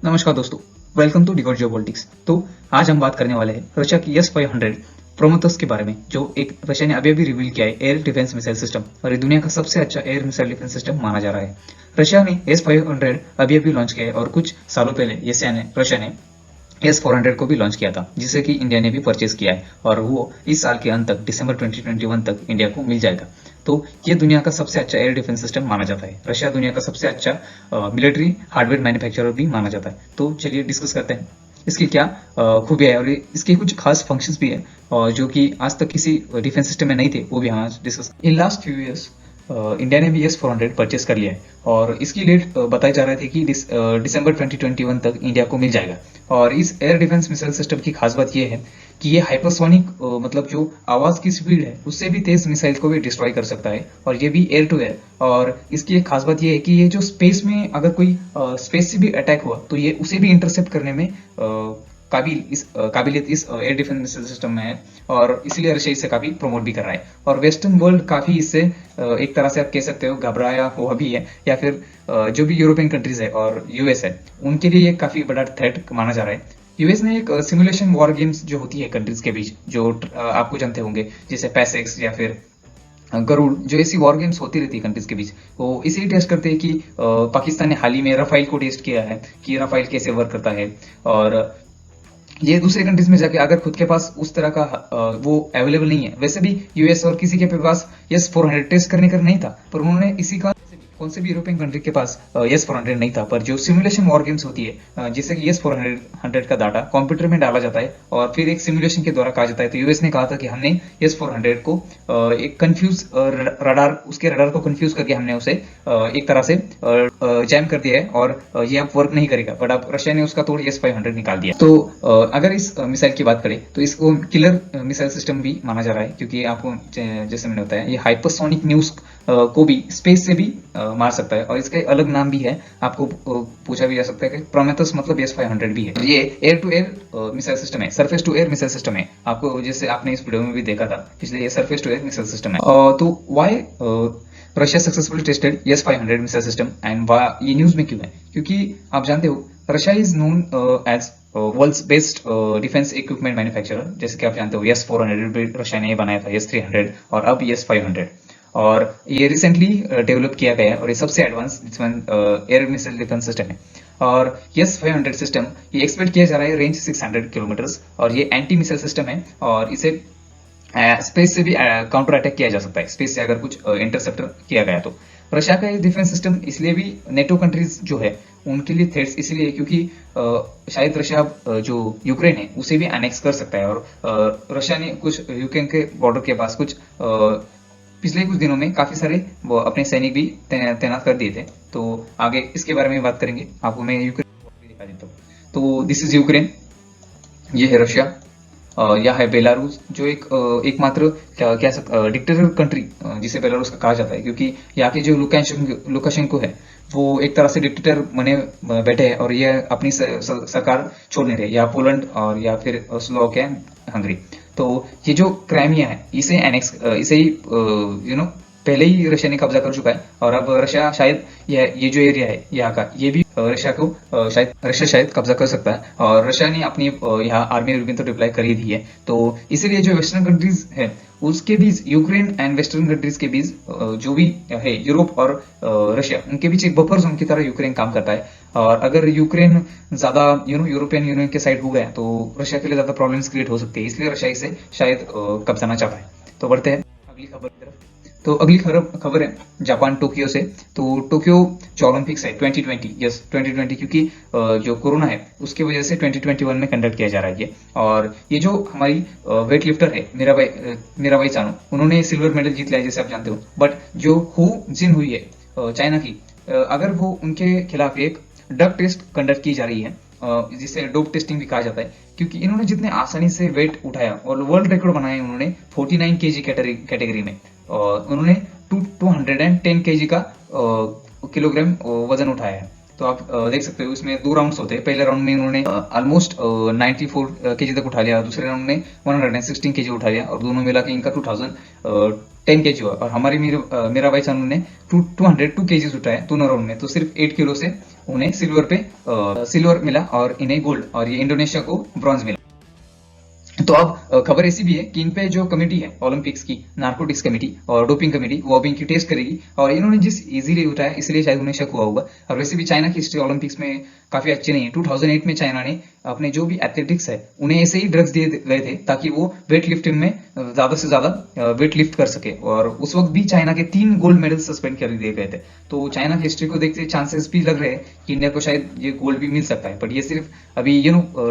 नमस्कार दोस्तों, welcome to decode geopolitics. तो आज हम बात करने वाले हैं रशिया की S-500 प्रोमेथस के बारे में, जो एक रशिया ने अभी रिवील किया है एयर डिफेंस मिसाइल सिस्टम, और ये दुनिया का सबसे अच्छा एयर मिसाइल डिफेंस सिस्टम माना जा रहा है। रशिया ने S-500 अभी लॉन्च किया है, और कुछ सालों पहले रशिया ने S-400 को भी लॉन्च किया था, जिसे कि इंडिया ने भी परचेज किया है, और वो इस साल के अंत तक दिसंबर 2021 तक इंडिया को मिल जाएगा। तो ये दुनिया का सबसे अच्छा एयर डिफेंस सिस्टम माना जाता है। रशिया दुनिया का सबसे अच्छा मिलिट्री हार्डवेयर मैन्युफैक्चरर भी माना जाता है। तो चलिए डिस्कस करते हैं इसकी क्या खूबियाँ है, और इसके कुछ खास फंक्शंस भी है, और जो कि आज तक किसी डिफेंस सिस्टम में नहीं थे, वो भी हम आज discuss. In last few years India ने भी S-400 परचेस कर लिया है, और इसकी डेट बताई जा रही थी कि दिसंबर 2021 तक इंडिया को मिल जाएगा। और इस एयर डिफेंस मिसाइल सिस्टम की खास बात यह है कि ये हाइपरसोनिक मतलब जो आवाज की स्पीड है उससे भी तेज मिसाइल को भी डिस्ट्रॉय कर सकता है, और ये भी एयर टू एयर। और इसकी एक खास बात यह है कि ये जो स्पेस में अगर कोई स्पेस से भी अटैक हुआ तो ये उसे भी इंटरसेप्ट करने में काबिलियत इस एयर डिफेंस मिसाइल सिस्टम में है, और इसलिए रशिया इसे काफी प्रमोट भी कर रहा है। और वेस्टर्न वर्ल्ड काफी इससे एक तरह से आप कह सकते हो घबराया हुआ भी है, या फिर जो भी यूरोपियन कंट्रीज है और यूएस है, उनके लिए ये काफी बड़ा थ्रेट माना जा रहा है। यूएस ने एक सिमुलेशन वॉर गेम्स जो होती है कंट्रीज के बीच, जो आपको जानते होंगे, जैसे पैसेक्स या फिर गरुड़, जो ऐसी वॉर गेम्स होती रहती है कंट्रीज के बीच, वो इसे टेस्ट करते हैं कि पाकिस्तान ने हाल ही में रफाइल को टेस्ट किया है कि रफाइल कैसे वर्क करता है। और ये दूसरे कंट्रीज में जाके अगर खुद के पास उस तरह का वो अवेलेबल नहीं है, वैसे भी यूएस और किसी के पास S-400 टेस्ट करने का नहीं था, पर उन्होंने इसी का कौन से भी यूरोपियन कंट्री के पास S-400 नहीं था, पर जो सिमुलेशन वॉर गेम्स होती है, जिससे कि S-400 का डाटा कंप्यूटर में डाला जाता है और फिर एक सिमुलेशन के द्वारा कहा जाता है। तो यूएस ने कहा था कि हमने S-400 को एक कंफ्यूज रडार, उसके रडार को कंफ्यूज करके हमने उसे एक तरह से जैम कर दिया है, और ये अब वर्क नहीं करेगा। बट अब रशिया ने उसका तोड़ S-500 निकाल दिया। तो अगर इस मिसाइल की बात करें तो इसको किलर मिसाइल सिस्टम भी माना जा रहा है, क्योंकि आपको जैसे मैंने बताया, ये हाइपरसोनिक न्यूज को भी स्पेस से भी मार सकता है, और इसका अलग नाम भी है। आपको पूछा भी जा सकता है कि प्रोमेथस मतलब S-500 भी है। ये air to air missile system है, surface to air missile system है। आपको जैसे आपने इस वीडियो में भी देखा था पिछले, ये surface to air missile system है। तो why Russia successfully tested S-500 missile system, and ये न्यूज में क्यों है? क्योंकि आप जानते हो Russia is known as world's best defence equipment manufacturer. जैसे कि आप जानते हो S-400 भी रशिया ने बनाया था, S-300 और अब S-500, और ये रिसेंटली डेवलप किया गया है, और ये सबसे advance air missile defence system है। और S-500 सिस्टम ये एक्सपेक्ट किया जा रहा है रेंज 600 किलोमीटर, और ये एंटी मिसाइल सिस्टम है, और इसे स्पेस से भी काउंटर अटैक किया जा सकता है, स्पेस से अगर कुछ इंटरसेप्टर किया गया तो। रशिया का ये डिफेंस सिस्टम इसलिए भी नेटो कंट्रीज जो है उनके लिए थ्रेट्स इसलिए, क्योंकि शायद रशिया जो यूक्रेन है उसे भी अनेक्स कर सकता है, और रशिया ने कुछ यूक्रेन के बॉर्डर के पास कुछ पिछले कुछ दिनों में काफी सारे वो अपने सैनिक भी तैनात कर दिए थे। तो आगे इसके बारे में बात करेंगे। आपको मैं यूक्रेन दिखा देता हूँ। तो दिस इज यूक्रेन, ये है रशिया, यह है बेलारूस, जो एकमात्र क्या डिक्टेटर कंट्री जिसे बेलारूस का कहा जाता है, क्योंकि यहाँ के जो लुकाशेंको है वो एक तरह से डिक्टेटर बने बैठे हैं, और ये अपनी सरकार छोड़ नहीं रहे, या पोलैंड और या फिर स्लोवाकिया, हंगरी। तो ये जो क्राइमिया है इसे ही पहले ही रशिया ने कब्जा कर चुका है, और अब रशिया शायद ये जो एरिया है यहाँ का, ये भी रशिया शायद कब्जा कर सकता है। और रशिया ने अपनी यहाँ आर्मी भी तो डिप्लॉय कर ही दी है। तो इसीलिए जो वेस्टर्न कंट्रीज है उसके बीच, यूक्रेन एंड वेस्टर्न कंट्रीज के बीच जो भी है यूरोप और रशिया, उनके बीच एक बफर जोन की तरह यूक्रेन काम करता है। और अगर यूक्रेन ज्यादा यूरोपियन यूनियन के साइड हो गया तो रशिया के लिए ज्यादा प्रॉब्लम्स क्रिएट हो सकती है, इसलिए रशिया इसे शायद कब्जाना चाहता है। तो बढ़ते हैं अगली खबर की तरफ। तो अगली खबर है जापान टोक्यो से। तो टोक्यो जो ओलंपिक्स है 2020, क्योंकि जो कोरोना है उसकी वजह से 2021 में कंडक्ट किया जा रहा है ये। और ये जो हमारी वेट लिफ्टर है मीराबाई चानू, उन्होंने सिल्वर मेडल जीत लिया है, जैसे आप जानते हो। बट जो हु जिन हुई है चाइना की, अगर वो उनके खिलाफ एक ड्रग टेस्ट कंडक्ट की जा रही है, जिसे डोप टेस्टिंग भी कहा जाता है, क्योंकि इन्होंने जितने आसानी से वेट उठाया और वर्ल्ड रिकॉर्ड बनाया उन्होंने 49 केजी कैटेगरी में, और उन्होंने 210 केजी का किलोग्राम वजन उठाया है। तो आप देख सकते हो इसमें 2 राउंड्स होते हैं। पहले राउंड में उन्होंने ऑलमोस्ट 94 केजी तक उठा लिया, दूसरे राउंड में 116 केजी उठा लिया, और दोनों मिला के इनका 2010 केजी हुआ। और हमारी मीराबाई चानू ने 202 केजी उठाया दोनों राउंड में, तो सिर्फ 8 किलो से उन्हें सिल्वर मिला और इन्हें गोल्ड, और ये इंडोनेशिया को ब्रॉन्ज मिला। तो अब खबर ऐसी भी है कि इन पे जो कमेटी है ओलंपिक्स की, नार्कोटिक्स कमेटी और डोपिंग कमेटी, वो अभी इनकी टेस्ट करेगी, और इन्होंने जिस इजीली उठाया इसलिए शायद उन्हें शक हुआ होगा। और वैसे भी चाइना की हिस्ट्री ओलंपिक्स में काफी अच्छी नहीं है। 2008 में चाइना ने अपने जो भी एथलेटिक्स है उन्हें ऐसे ही ड्रग्स दिए गए थे ताकि वो वेट लिफ्टिंग में ज्यादा से ज्यादा वेट लिफ्ट कर सके, और उस वक्त भी चाइना के 3 गोल्ड मेडल सस्पेंड कर दिए गए थे। तो चाइना की हिस्ट्री को देखते चांसेस भी लग रहे हैं कि इंडिया को शायद ये गोल्ड भी मिल सकता है, बट ये सिर्फ अभी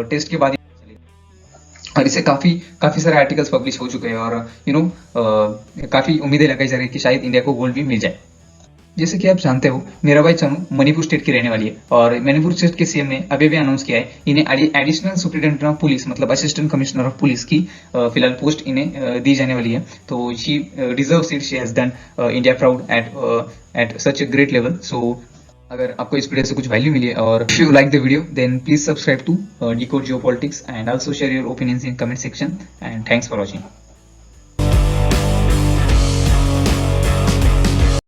टेस्ट के बाद, और इससे काफी काफी सारे आर्टिकल्स पब्लिश हो चुके हैं, और काफी उम्मीदें लगाई जा रही है कि शायद इंडिया को गोल्ड भी मिल जाए। जैसे कि आप जानते हो, मीराबाई चानू मणिपुर स्टेट की रहने वाली है, और मणिपुर स्टेट के सीएम ने अभी भी अनाउंस किया है इन्हें एडिशनल सुप्रिटेंडेंट ऑफ पुलिस, मतलब असिस्टेंट कमिश्नर ऑफ पुलिस की फिलहाल पोस्ट इन्हें दी जाने वाली है। तो she deserves it, she has done India proud at such a great level. So अगर आपको इस वीडियो से कुछ वैल्यू मिली है, और if you like the video, then please subscribe to decode geopolitics, and also share your opinions in comment section, and thanks for watching.